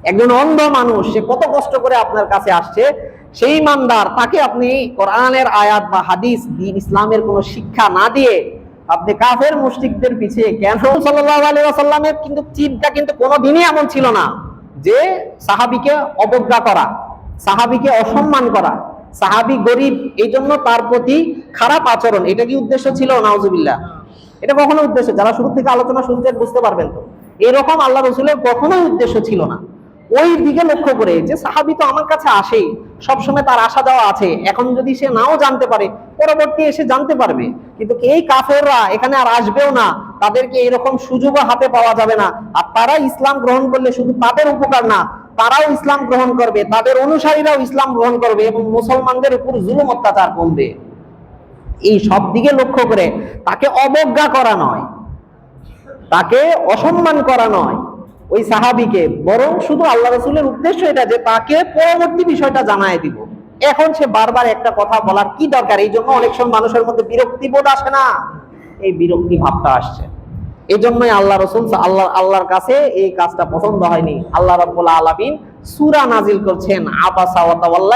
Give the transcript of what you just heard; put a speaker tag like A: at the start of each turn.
A: একজন অন্ধ মানুষ, সে কত কষ্ট করে আপনার কাছে আসছে, সেই ইমানদার, তাকে আপনি কোরআনের আয়াত বা হাদিস, দ্বীন ইসলামের কোন শিক্ষা না দিয়ে আপনি কাফের মুশরিকদের পিছিয়ে কেন? সাল্লাল্লাহু আলাইহি ওয়াসাল্লামের কিন্তু চিন্তা কিন্তু কোনোদিনই এমন ছিল না যে সাহাবীকে অবজ্ঞা করা, সাহাবীকে অসম্মান করা, সাহাবী গরিব এই জন্য তার প্রতি খারাপ আচরণ, এটা কি উদ্দেশ্য ছিল? নাউজুবিল্লাহ, এটা কখনো উদ্দেশ্য, যারা শুরু থেকে আলোচনা শুনছেন বুঝতে পারবেন তো, এরকম আল্লাহ রসুলের কখনোই উদ্দেশ্য ছিল না। ওই দিকে লক্ষ্য করে যে সাহাবী তো আমার কাছে আসেই, সবসময় তার আসা যাওয়া আছে, এখন যদি সে নাও জানতে পারে পরবর্তী এসে জানতে পারবে, কিন্তু এই কাফেররা এখানে আর আসবেও না, তাদেরকে এরকম সুযোগও হাতে পাওয়া যাবে না। আর তারা ইসলাম গ্রহণ করলে শুধু তাদের উপকার না, তারাও ইসলাম গ্রহণ করবে, তাদের অনুসারীরাও ইসলাম গ্রহণ করবে এবং মুসলমানদের উপর জুলুম অত্যাচার কমবে। এই সব দিকে লক্ষ্য করে তাকে অবজ্ঞা করা নয়, তাকে অসম্মান করা নয় ওই সাহাবীকে, বরং শুধু আল্লাহ রাসূলের উদ্দেশ্য এটা যে তাকে পরবর্তী বিষয়টা জানায় দিব। এখন সে বারবার একটা কথা বলার কি দরকার? এই জন্য অনেক সময় মানুষের মধ্যে বিরক্তি বোধ আসে না, এই বিরক্তি ভাবটা আসছে। এই জন্যই আল্লাহ রাসূল আল্লাহর কাছে এই কাজটা পছন্দ হয়নি। আল্লাহ রাব্বুল আলামিন সূরা নাজিল করছেন আবাসা ওয়া তাওয়াল্লা।